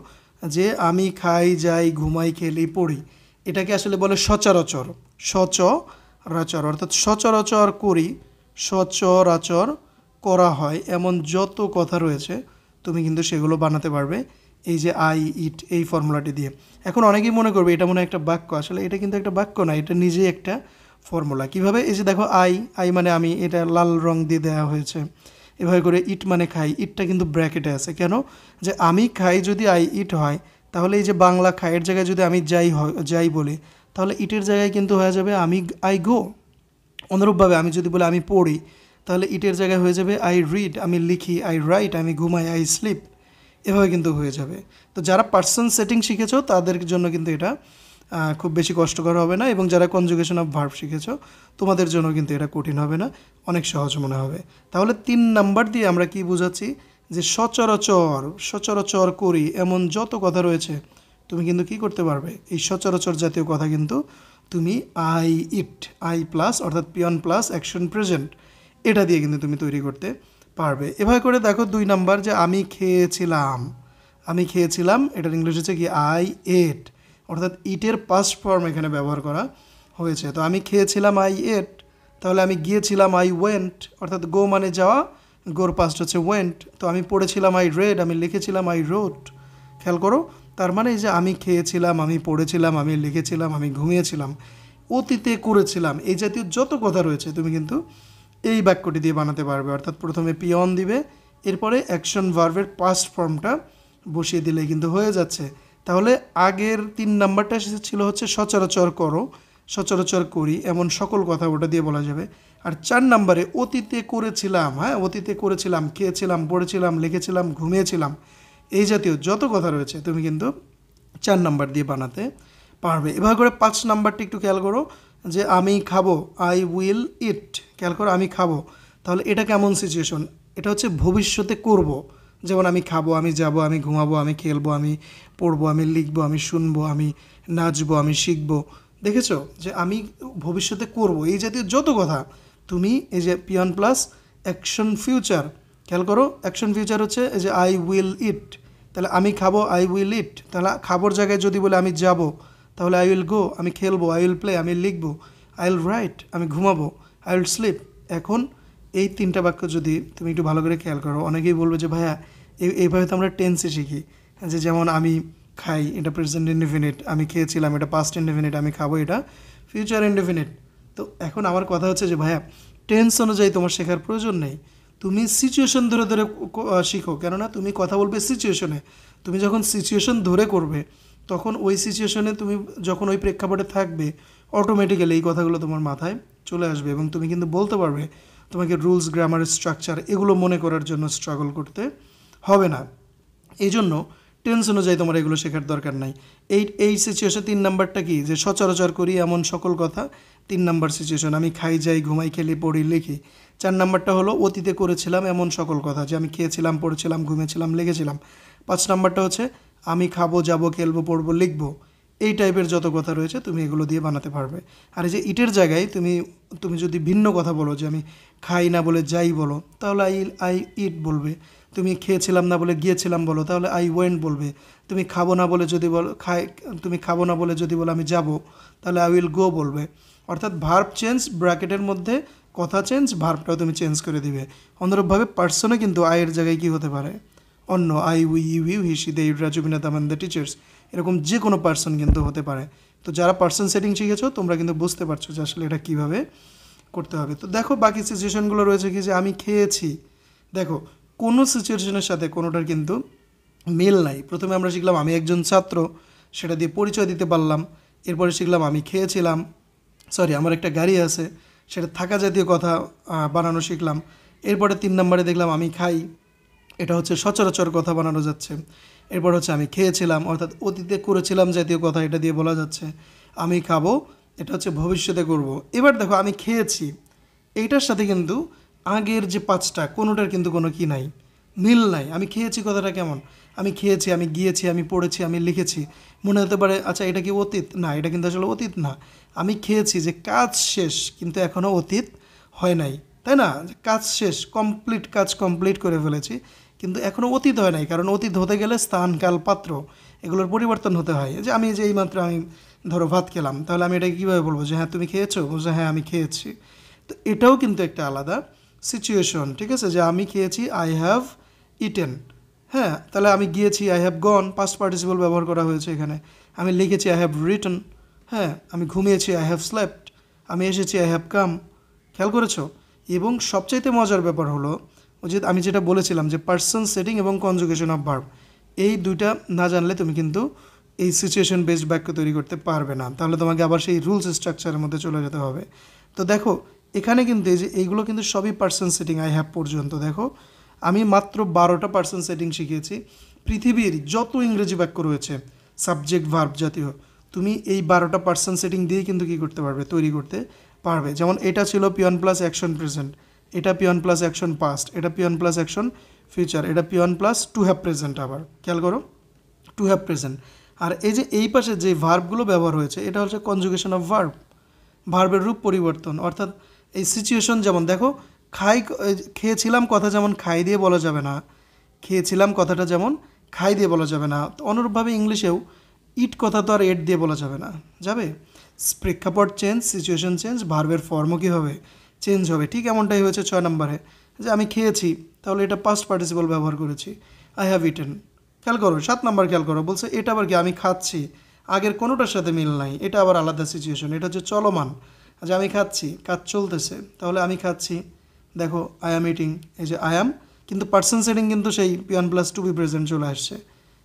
যে আমি খাই, যাই, ঘুমাই, খেলি, পড়ি, এটাকে আসলে বলে সচরাচর, সচরাচর, অর্থাৎ সচরাচর করি, সচরাচর করা হয় এমন যত কথা রয়েছে তুমি কিন্তু সেগুলো বানাতে পারবে এই যে আই ইট এই ফর্মুলাটি দিয়ে। এখন অনেকেই মনে করবে এটা মনে হয় একটা বাক্য, আসলে এটা কিন্তু একটা বাক্য না, এটা নিজেই একটা ফর্মুলা। কিভাবে, এই যে দেখো আই, আই মানে আমি, এটা লাল রং দিয়ে দেওয়া হয়েছে। এভাবে করে ইট মানে খাই, ইটটা কিন্তু ব্র্যাকেটে আছে, কেন? যে আমি খাই যদি আই ইট হয়, তাহলে এই যে বাংলা খাইয়ের জায়গায় যদি আমি যাই বলি, তাহলে ইটের জায়গায় কিন্তু হয়ে যাবে আমি, আই গো। অনুরূপভাবে আমি যদি বলি আমি পড়ি, তাহলে ইটের জায়গায় হয়ে যাবে আই রিড, আমি লিখি, আই রাইট, আমি ঘুমাই, আই স্লিপ, এভাবে কিন্তু হয়ে যাবে। তো যারা পার্সন সেটিং শিখেছো তাদের জন্য কিন্তু এটা খুব বেশি কষ্টকর হবে না, এবং যারা কনজুগেশন অফ ভার্ব শিখেছো তোমাদের জন্য কিন্তু এটা কঠিন হবে না, অনেক সহজ মনে হবে। তাহলে 3 নাম্বার দিয়ে আমরা কি বোঝাচ্ছি, যে সচরাচর সচরাচর করি এমন যত কথা রয়েছে তুমি কিন্তু কি করতে পারবে, এই সচরাচর জাতীয় কথা কিন্তু তুমি আই ইট, আই প্লাস অর্থাৎ পিয়ন প্লাস অ্যাকশন প্রেজেন্ট, এটা দিয়ে কিন্তু তুমি তৈরি করতে পারবে। এভাবে করে দেখো 2 নাম্বার, যে আমি খেয়েছিলাম, আমি খেয়েছিলাম এটার ইংলিশ হচ্ছে কি আই এট, অর্থাৎ ইটের পাস্ট ফর্ম এখানে ব্যবহার করা হয়েছে। তো আমি খেয়েছিলাম আই এট, তাহলে আমি গিয়েছিলাম আই ওয়েন্ট, অর্থাৎ গো মানে যাওয়া, গোর পাস্ট হচ্ছে ওয়েন্ট। তো আমি পড়েছিলাম আই রেড, আমি লিখেছিলাম আই রোট। খেয়াল করো, তার মানে এই যে আমি খেয়েছিলাম, আমি পড়েছিলাম, আমি লিখেছিলাম, আমি ঘুমিয়েছিলাম, অতীতে করেছিলাম, এই জাতীয় যত কথা রয়েছে তুমি কিন্তু এই বাক্যটি দিয়ে বানাতে পারবে। অর্থাৎ প্রথমে পিয়ন দিবে, এরপরে অ্যাকশন ভার্বের পাস্ট ফর্মটা বসিয়ে দিলে কিন্তু হয়ে যাচ্ছে। তাহলে আগের 3 নাম্বারটা ছিল হচ্ছে সচরাচর করো, সচরাচর করি এমন সকল কথা ওটা দিয়ে বলা যাবে। আর 4 নাম্বারে অতীতে করেছিলাম, হ্যাঁ অতীতে করেছিলাম, খেয়েছিলাম, পড়েছিলাম, লিখেছিলাম, ঘুমিয়েছিলাম, এই জাতীয় যত কথা রয়েছে তুমি কিন্তু 4 নাম্বার দিয়ে বানাতে পারবে। এভাবে করে 5 নাম্বারটি একটু খেয়াল করো, যে আমি খাবো, আই উইল ইট। খেয়াল করো, আমি খাবো, তাহলে এটা কেমন সিচুয়েশন, এটা হচ্ছে ভবিষ্যতে করব। যেমন আমি খাবো, আমি যাব, আমি ঘুমাবো, আমি খেলবো, আমি পড়বো, আমি লিখবো, আমি শুনবো, আমি নাচবো, আমি শিখবো। দেখেছো যে আমি ভবিষ্যতে করব, এই জাতীয় যত কথা তুমি এই যে পিয়ন প্লাস অ্যাকশন ফিউচার, খেয়াল করো অ্যাকশন ফিউচার হচ্ছে এই যে আই উইল ইট, তাহলে আমি খাবো, আই উইল ইট। তাহলে খাবোর জায়গায় যদি বলে আমি যাব, তাহলে আই উইল গো, আমি খেলবো, আই উইল প্লে, আমি লিখবো, আই উইল রাইট, আমি ঘুমাবো, আই উইল স্লিপ। এখন এই 3টা বাক্য যদি তুমি একটু ভালো করে খেয়াল করো, অনেকেই বলবে যে ভাইয়া এইভাবে তো আমরা টেন্সে শিখি, যে যেমন আমি খাই এটা প্রেজেন্ট ইনডেফিনিট, আমি খেয়েছিলাম এটা পাস্ট ইনডেফিনিট, আমি খাবো এটা ফিউচার ইনডেফিনিট। তো এখন আমার কথা হচ্ছে যে ভাইয়া টেন্স অনুযায়ী তোমার শেখার প্রয়োজন নেই, তুমি সিচুয়েশন ধরে ধরে শিখো। কেননা তুমি কথা বলবে সিচুয়েশনে, তুমি যখন সিচুয়েশন ধরে করবে তখন ওই সিচুয়েশনে তুমি যখন ওই প্রেক্ষাপটে থাকবে অটোমেটিক্যালি এই কথাগুলো তোমার মাথায় চলে আসবে, এবং তুমি কিন্তু বলতে পারবে। তোমাকে রুলস, গ্রামার, স্ট্রাকচার এগুলো মনে করার জন্য স্ট্রাগল করতে হবে না। এই জন্য টেন্স অনুযায়ী তোমার এগুলো শেখার দরকার নাই। এই সিচুয়েশন 3 নাম্বারটা কি, যে সচরাচর করি এমন সকল কথা, 3 নাম্বার সিচুয়েশন আমি খাই, যাই, ঘুমাই, খেলি, পড়ি, লিখি। 4 নাম্বারটা হলো অতীতে করেছিলাম এমন সকল কথা, যে আমি খেয়েছিলাম, পড়েছিলাম, ঘুমিয়েছিলাম, লিখেছিলাম। 5 নাম্বারটা হচ্ছে আমি খাবো, যাবো, খেলবো, পড়বো, লিখবো, এই টাইপের যত কথা রয়েছে তুমি এগুলো দিয়ে বানাতে পারবে। আর এই যে ইটের জায়গায় তুমি যদি ভিন্ন কথা বলো, যে আমি খাই না বলে যাই বলো, তাহলে আই ইট বলবে। তুমি খেয়েছিলাম না বলে গিয়েছিলাম বলো, তাহলে আই ওয়েন্ট বলবে। তুমি খাবো না বলে যদি বলো তুমি খাবো না বলে যদি বলো আমি যাব, তাহলে আই উইল গো বলবে। অর্থাৎ ভার্ব চেঞ্জ, ব্র্যাকেটের মধ্যে কথা চেঞ্জ, ভার্বটাও তুমি চেঞ্জ করে দিবে। অনুরূপভাবে পার্সনে কিন্তু আয়ের জায়গায় কি হতে পারে, অন্য, I, we, you, he, she, they, it, Raju, Bina, তামান, দ্য টিচার্স, এরকম যে কোনো পার্সন কিন্তু হতে পারে। তো যারা পার্সন সেটিং শিখেছো তোমরা কিন্তু বুঝতে পারছো যে আসলে এটা কীভাবে করতে হবে। তো দেখো বাকি সিচুয়েশনগুলো রয়েছে কি, যে আমি খেয়েছি। দেখো কোনো সিচুয়েশনের সাথে কোনোটার কিন্তু মিল নাই। প্রথমে আমরা শিখলাম আমি একজন ছাত্র, সেটা দিয়ে পরিচয় দিতে পারলাম। এরপরে শিখলাম আমি খেয়েছিলাম, আমার একটা গাড়ি আছে, সেটা থাকা জাতীয় কথা বানানো শিখলাম। এরপরে 3 নম্বরে দেখলাম আমি খাই, এটা হচ্ছে সচরাচর কথা বানানো যাচ্ছে। এরপর হচ্ছে আমি খেয়েছিলাম, অর্থাৎ অতীতে করেছিলাম জাতীয় কথা, এটা দিয়ে বলা যাচ্ছে। আমি খাবো, এটা হচ্ছে ভবিষ্যতে করব। এবার দেখো আমি খেয়েছি, এইটার সাথে কিন্তু আগের যে 5টা কোনোটার কিন্তু কোনো কি নাই, মিল নাই। আমি খেয়েছি কথাটা কেমন, আমি খেয়েছি, আমি গিয়েছি, আমি পড়েছি, আমি লিখেছি। মনে হতে পারে আচ্ছা এটা কি অতীত, না এটা কিন্তু আসলে অতীত না। আমি খেয়েছি যে কাজ শেষ কিন্তু এখনও অতীত হয় নাই, তাই না? কাজ শেষ, কাজ কমপ্লিট করে ফেলেছি কিন্তু এখনও অতীত হয় নাই, কারণ অতীত হতে গেলে স্থান, কাল, পাত্র এগুলোর পরিবর্তন হতে হয়। যে আমি যে এইমাত্র আমি ধরো ভাত খেলাম, তাহলে আমি এটাকে কীভাবে বলবো, যে হ্যাঁ তুমি খেয়েছো, বলছো হ্যাঁ আমি খেয়েছি। তো এটাও কিন্তু একটা আলাদা সিচুয়েশন, ঠিক আছে? যে আমি খেয়েছি, আই হ্যাভ ইটেন। হ্যাঁ, তাহলে আমি গিয়েছি, I have gone, past participle ব্যবহার করা হয়েছে এখানে। আমি লিখেছি, আই হ্যাভ রিটন। হ্যাঁ, আমি ঘুমিয়েছি, আই হ্যাভ স্লেপ্ট। আমি এসেছি, আই হ্যাভ কাম। খেয়াল করেছো? এবং সবচাইতে মজার ব্যাপার হলো যে আমি যেটা বলেছিলাম, যে পার্সন, সেটিং এবং কনজুগেশন অফ ভার্ব, এই দুইটা না জানলে তুমি কিন্তু এই সিচুয়েশন বেসড বাক্য তৈরি করতে পারবে না। তাহলে তোমাকে আবার সেই রুলস স্ট্রাকচারের মধ্যে চলে যেতে হবে। তো দেখো এখানে কিন্তু এই যে এইগুলো কিন্তু সবই পার্সন সেটিং, আই হ্যাভ পর্যন্ত। দেখো আমি মাত্র 12টা পার্সন সেটিং শিখিয়েছি। পৃথিবীর যত ইংরেজি বাক্য রয়েছে সাবজেক্ট ভার্ব জাতীয়, তুমি এই 12টা পার্সন সেটিং দিয়েই কিন্তু কী করতে পারবে, তৈরি করতে পারবে। যেমন এটা ছিল পিওন প্লাস অ্যাকশন প্রেজেন্ট, এটা পিওন প্লাস অ্যাকশন পাস্ট, এটা পিওন প্লাস অ্যাকশন ফিউচার, এটা peon plus to have present. আবার খেয়াল করো, টু হ্যাভ প্রেজেন্ট। আর এই যে এই পাশে যে ভার্বগুলো ব্যবহার হয়েছে এটা হচ্ছে কনজুগেশন অফ ভার্ব, ভার্বের রূপ পরিবর্তন। অর্থাৎ এই সিচুয়েশন, যেমন দেখো খেয়েছিলাম কথা যেমন খাই দিয়ে বলা যাবে না, খেয়েছিলাম কথাটা যেমন খাই দিয়ে বলা যাবে না, তো অনুরূপভাবে ইংলিশেও ইট কথা তো আর এট দিয়ে বলা যাবে না, যাবে। প্রেক্ষাপট চেঞ্জ, সিচুয়েশন চেঞ্জ, ভার্বের ফর্মও কী হবে, চেঞ্জ হবে। ঠিক এমনটাই হয়েছে 6 নম্বরে, যে আমি খেয়েছি, তাহলে এটা পাস্ট পার্টিসিপল ব্যবহার করেছি, আই হ্যাভ ইটেন। খেয়াল করো 7 নম্বর, খেয়াল করো, বলছে এটা আবার কি, আমি খাচ্ছি, আগের কোনোটার সাথে মিল নাই, এটা আবার আলাদা সিচুয়েশন, এটা হচ্ছে চলমান, যে আমি খাচ্ছি, কাজ চলতেছে, তাহলে আমি খাচ্ছি, দেখো আই অ্যাম ইটিং, এই যে আই অ্যাম, কিন্তু পার্সন সেটিং কিন্তু সেই P one plus to be present চলে আসছে,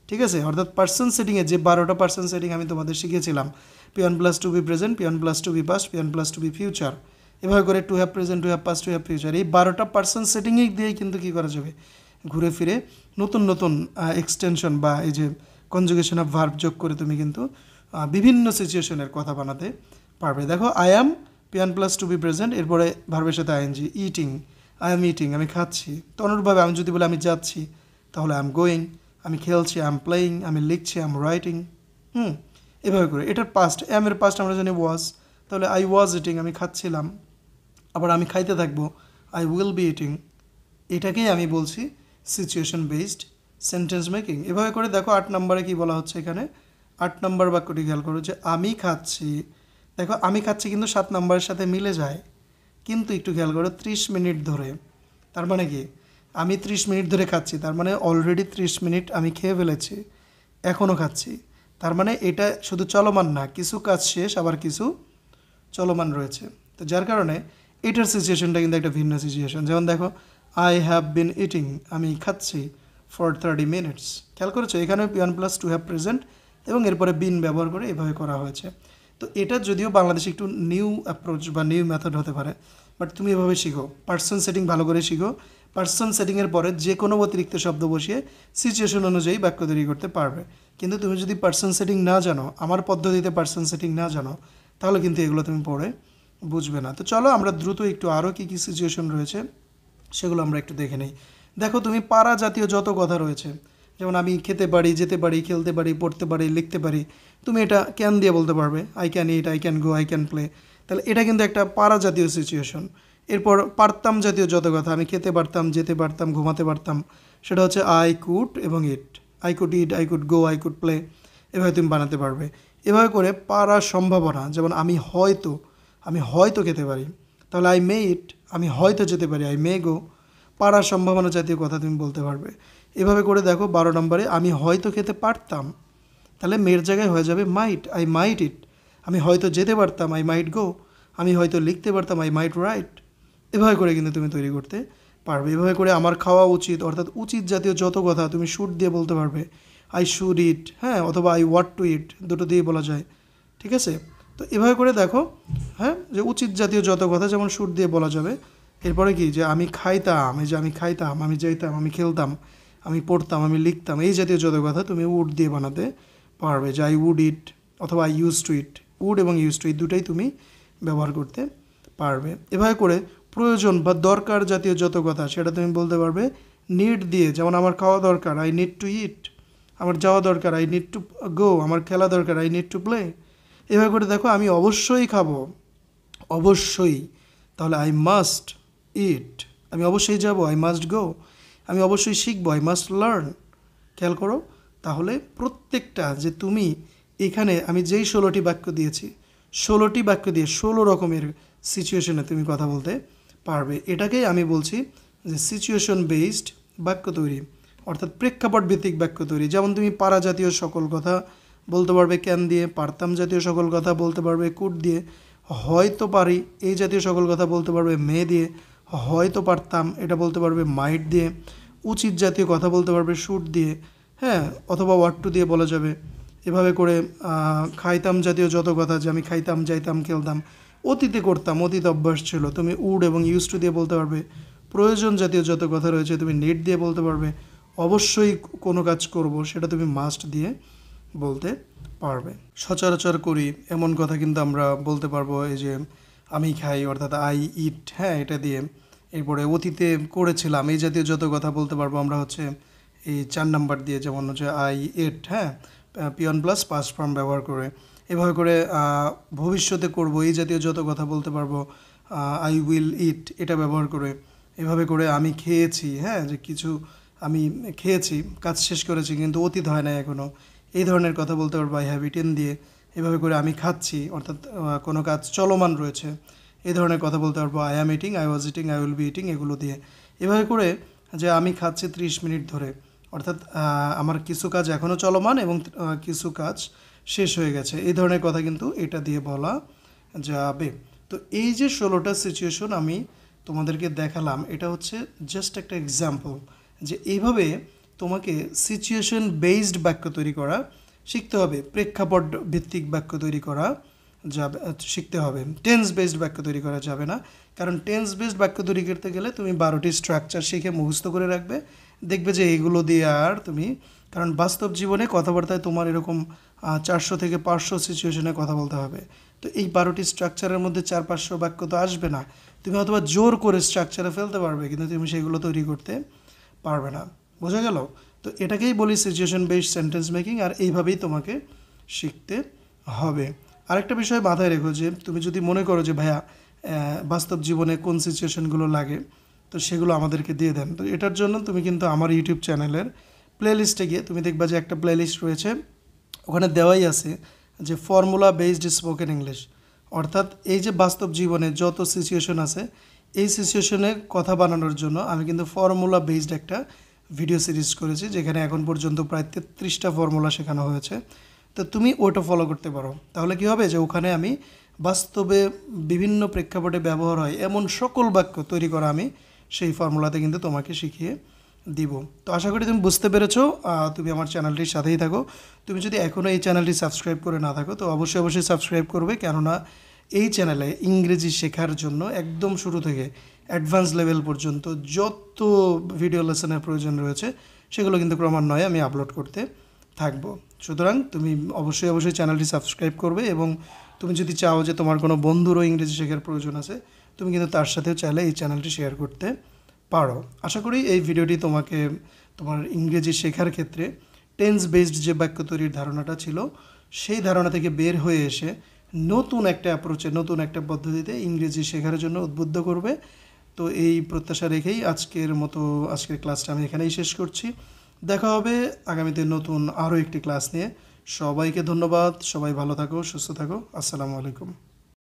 ঠিক আছে। অর্থাৎ পার্সন সেটিংয়ে যে 12টা পার্সন সেটিং আমি তোমাদের শিখিয়েছিলাম, peon plus to be present, peon plus to be past, peon plus to be future, এভাবে করে to have present, to have past, to have future, এই 12টা পার্সন সেটিংয়ে দিয়েই কিন্তু কী করা যাবে, ঘুরে ফিরে নতুন নতুন এক্সটেনশন বা এই যে কনজুগেশন অফ ভার্ব যোগ করে তুমি কিন্তু বিভিন্ন সিচুয়েশনের কথা বানাতে পারবে। দেখো I am P one plus to be present, এরপরে ভার্বের সাথে ING, eating, I am eating, আমি খাচ্ছি। তো অনুরূপভাবে আমি যদি বলি আমি যাচ্ছি, তাহলে আই এম গোয়িং, আমি খেলছি, আই এম প্লেয়িং, আমি লিখছি, আই এম রাইটিং। এভাবে করে এটার পাস্ট, এর পাস্ট আমরা জানি ওয়াজ, তাহলে আই ওয়াজ ইটিং, আমি খাচ্ছিলাম, আবার আমি খাইতে থাকবো, আই উইল বি ইটিং। এটাকেই আমি বলছি সিচুয়েশন বেসড সেন্টেন্স মেকিং। এভাবে করে দেখো 8 নম্বরে কী বলা হচ্ছে এখানে, 8 নম্বর বাক্যটি খেয়াল করো, যে আমি খাচ্ছি। দেখো আমি খাচ্ছি কিন্তু 7 নম্বরের সাথে মিলে যায়, কিন্তু একটু খেয়াল করো 30 মিনিট ধরে, তার মানে কি আমি 30 মিনিট ধরে খাচ্ছি, তার মানে অলরেডি 30 মিনিট আমি খেয়ে ফেলেছি, এখনও খাচ্ছি, তার মানে এটা শুধু চলমান না, কিছু কাজ শেষ, আবার কিছু চলমান রয়েছে। তো যার কারণে এটার সিচুয়েশনটা কিন্তু একটা ভিন্ন সিচুয়েশন। যেমন দেখো আই হ্যাভ বিন ইটিং, আমি খাচ্ছি, ফর 30 মিনিটস। খেয়াল করেছো এখানে peon plus to have present এবং এরপরে বিন ব্যবহার করে এভাবে করা হয়েছে। তো এটা যদিও বাংলাদেশে একটু নিউ অ্যাপ্রোচ বা নিউ মেথড হতে পারে, বাট তুমি এভাবে শিখো, পার্সন সেটিং ভালো করে শিখো, পার্সন সেটিংয়ের পরে যে কোনো অতিরিক্ত শব্দ বসিয়ে সিচুয়েশন অনুযায়ী বাক্য তৈরি করতে পারবে। কিন্তু তুমি যদি পার্সন সেটিং না জানো, আমার পদ্ধতিতে পার্সন সেটিং না জানো, তাহলে কিন্তু এগুলো তুমি পড়ে বুঝবে না। তো চলো আমরা দ্রুত একটু আরও কী কী সিচুয়েশন রয়েছে সেগুলো আমরা একটু দেখে নিই। দেখো তুমি পারা জাতীয় যত কথা রয়েছে, যেমন আমি খেতে পারি, যেতে পারি, খেলতে পারি, পড়তে পারি, লিখতে পারি, তুমি এটা ক্যান দিয়ে বলতে পারবে, I can it, I can go, I can play, তাহলে এটা কিন্তু একটা পারা জাতীয় সিচুয়েশন। এরপর পারতাম জাতীয় যত কথা, আমি খেতে পারতাম, যেতে পারতাম, ঘুমাতে পারতাম, সেটা হচ্ছে আই কুড এবং eat, I could eat, I could go, I could play, এভাবে তুমি বানাতে পারবে। এভাবে করে পারার সম্ভাবনা, যেমন আমি হয়তো খেতে পারি, তাহলে আই মে ইট, আমি হয়তো যেতে পারি, আই মে গো, পারার সম্ভাবনা জাতীয় কথা তুমি বলতে পারবে। এভাবে করে দেখো 12 নম্বরে আমি হয়তো খেতে পারতাম, তাহলে মেয়ের জায়গায় হয়ে যাবে মাইট, আই মাইট ইট, আমি হয়তো যেতে পারতাম, আই মাইট গো, আমি হয়তো লিখতে পারতাম, আই মাইট রাইট। এভাবে করে কিন্তু তুমি তৈরি করতে পারবে। এভাবে করে আমার খাওয়া উচিত, অর্থাৎ উচিত জাতীয় যত কথা তুমি শুড দিয়ে বলতে পারবে, আই শুড ইট, হ্যাঁ, অথবা আই ওয়াট টু ইট, দুটো দিয়েই বলা যায়, ঠিক আছে। তো এভাবে করে দেখো, হ্যাঁ, যে উচিত জাতীয় যত কথা যেমন শুড দিয়ে বলা যাবে। এরপরে কি, যে আমি খাইতাম, এই যে আমি খাইতাম, আমি যাইতাম, আমি খেলতাম, আমি পড়তাম, আমি লিখতাম, এই জাতীয় যত কথা তুমি উড দিয়ে বানাতে পারবে, যে আই উড ইট অথবা I use to eat, would এবং ইউজ টু ইট দুটাই তুমি ব্যবহার করতে পারবে। এভাবে করে প্রয়োজন বা দরকার জাতীয় যত কথা সেটা তুমি বলতে পারবে নিড দিয়ে, যেমন আমার খাওয়া দরকার, আই নিড টু ইট, আমার যাওয়া দরকার, আই নিড টু গো, আমার খেলা দরকার, আই নিড টু প্লে। এভাবে করে দেখো আমি অবশ্যই খাবো, অবশ্যই, তাহলে আই মাস্ট ইট, আমি অবশ্যই যাব, আই মাস্ট গো, আমি অবশ্যই শিখবো, আই মাস্ট লার্ন। খেয়াল করো তাহলে প্রত্যেকটা যে তুমি এখানে আমি যেই 16টি বাক্য দিয়েছি, 16টি বাক্য দিয়ে 16 রকমের সিচুয়েশনে তুমি কথা বলতে পারবে। এটাকেই আমি বলছি যে সিচুয়েশন বেসড বাক্য তৈরি, অর্থাৎ প্রেক্ষাপট ভিত্তিক বাক্য তৈরি। যেমন তুমি পারা জাতীয় সকল কথা বলতে পারবে ক্যান দিয়ে, পারতাম জাতীয় সকল কথা বলতে পারবে কুড দিয়ে, হয়তো পারি এই জাতীয় সকল কথা বলতে পারবে মে দিয়ে, হয়তো পারতাম এটা বলতে পারবে মাইট দিয়ে, উচিত জাতীয় কথা বলতে পারবে শুড দিয়ে, হ্যাঁ, অথবা ওয়াট টু দিয়ে বলা যাবে। এভাবে করে খাইতাম জাতীয় যত কথা, যে আমি খাইতাম, যাইতাম, খেলতাম, অতীতে করতাম, অতীত অভ্যাস ছিল, তুমি উড এবং ইউজ টু দিয়ে বলতে পারবে। প্রয়োজন জাতীয় যত কথা রয়েছে তুমি নিড দিয়ে বলতে পারবে। অবশ্যই কোনো কাজ করব সেটা তুমি মাস্ট দিয়ে বলতে পারবে। সচরাচর করি এমন কথা কিন্তু আমরা বলতে পারবো, এই যে আমি খাই অর্থাৎ আই ইট, হ্যাঁ, এটা দিয়ে। এরপরে অতীতে করেছিলাম, এই জাতীয় যত কথা বলতে পারবো আমরা হচ্ছে এই 4 নাম্বার দিয়ে, যেমন হচ্ছে আই এট, হ্যাঁ, পিয়ন প্লাস পাস্ট ফর্ম ব্যবহার করে। এভাবে করে ভবিষ্যতে করব এই জাতীয় যত কথা বলতে পারবো আই উইল ইট, এটা ব্যবহার করে। এভাবে করে আমি খেয়েছি, হ্যাঁ, যে কিছু আমি খেয়েছি, কাজ শেষ করেছি কিন্তু অতীত হয় না এখনও, এই ধরনের কথা বলতে পারবো আই হ্যাভ ইটেন দিয়ে। এভাবে করে আমি খাচ্ছি অর্থাৎ কোনো কাজ চলমান রয়েছে, এই ধরনের কথা বলতে পারবো I am eating, I was eating, I will be eating, এগুলো দিয়ে। এভাবে করে যে আমি খাচ্ছি 30 মিনিট ধরে, অর্থাৎ আমার কিছু কাজ এখনও চলমান এবং কিছু কাজ শেষ হয়ে গেছে, এই ধরনের কথা কিন্তু এটা দিয়ে বলা যাবে। তো এই যে 16টা সিচুয়েশন আমি তোমাদেরকে দেখালাম, এটা হচ্ছে জাস্ট একটা এক্সাম্পল যে এইভাবে তোমাকে সিচুয়েশন বেসড বাক্য তৈরি করা শিখতে হবে, প্রেক্ষাপট ভিত্তিক বাক্য তৈরি করা যাবে, শিখতে হবে। টেন্স বেসড বাক্য তৈরি করা যাবে না, কারণ টেন্স বেসড বাক্য তৈরি করতে গেলে তুমি 12টি স্ট্রাকচার শিখে মুখস্থ করে রাখবে, দেখবে যে এইগুলো দিয়ে আর তুমি, কারণ বাস্তব জীবনে কথাবার্তায় তোমার এরকম 400 থেকে 500 সিচুয়েশনে কথা বলতে হবে। তো এই 12টি স্ট্রাকচারের মধ্যে 400-500 বাক্য তো আসবে না, তুমি অথবা জোর করে স্ট্রাকচারে ফেলতে পারবে কিন্তু তুমি সেগুলো তৈরি করতে পারবে না। বোঝা গেল? তো এটাকেই বলি সিচুয়েশন বেসড সেন্টেন্স মেকিং, আর এইভাবেই তোমাকে শিখতে হবে। আরেকটা বিষয় মাথায় রেখো যে তুমি যদি মনে করো যে ভাইয়া বাস্তব জীবনে কোন সিচুয়েশনগুলো লাগে, তো সেগুলো আমাদেরকে দিয়ে দেন। তো এটার জন্য তুমি কিন্তু আমার ইউটিউব চ্যানেলের প্লেলিস্টে গিয়ে তুমি দেখবা যে একটা প্লেলিস্ট রয়েছে, ওখানে দেওয়াই আছে যে ফর্মুলা বেসড স্পোকেন ইংলিশ, অর্থাৎ এই যে বাস্তব জীবনে যত সিচুয়েশন আছে এই সিচুয়েশনে কথা বানানোর জন্য আমি কিন্তু ফর্মুলা বেসড একটা ভিডিও সিরিজ করেছি, যেখানে এখন পর্যন্ত প্রায় 33টা ফর্মুলা শেখানো হয়েছে। তো তুমি ওটা ফলো করতে পারো, তাহলে কি হবে যে ওখানে আমি বাস্তবে বিভিন্ন প্রেক্ষাপটে ব্যবহার হয় এমন সকল বাক্য তৈরি করা আমি সেই ফর্মুলাতে কিন্তু তোমাকে শিখিয়ে দিব। তো আশা করি তুমি বুঝতে পেরেছো। তুমি আমার চ্যানেলটির সাথেই থাকো। তুমি যদি এখনও এই চ্যানেলটি সাবস্ক্রাইব করে না থাকো তো অবশ্যই সাবস্ক্রাইব করবে, কেননা এই চ্যানেলে ইংরেজি শেখার জন্য একদম শুরু থেকে অ্যাডভান্স লেভেল পর্যন্ত যত ভিডিও লেসনের প্রয়োজন রয়েছে সেগুলো কিন্তু ক্রমান্বয়ে আমি আপলোড করতে থাকবো। সুতরাং তুমি অবশ্যই চ্যানেলটি সাবস্ক্রাইব করবে, এবং তুমি যদি চাও যে তোমার কোনো বন্ধুরও ইংরেজি শেখার প্রয়োজন আছে, তুমি কিন্তু তার সাথেও চাইলে এই চ্যানেলটি শেয়ার করতে পারো। আশা করি এই ভিডিওটি তোমাকে তোমার ইংরেজি শেখার ক্ষেত্রে টেন্স বেসড যে বাক্য তৈরির ধারণাটা ছিল সেই ধারণা থেকে বের হয়ে এসে নতুন একটা অ্যাপ্রোচে, নতুন একটা পদ্ধতিতে ইংরেজি শেখার জন্য উদ্বুদ্ধ করবে। তো এই প্রত্যাশা রেখেই আজকের ক্লাসটা আমি এখানেই শেষ করছি। দেখা হবে আগামীতে নতুন আরও একটি ক্লাস নিয়ে। সবাইকে ধন্যবাদ, সবাই ভালো থাকো, সুস্থ থাকো। আসসালামু আলাইকুম।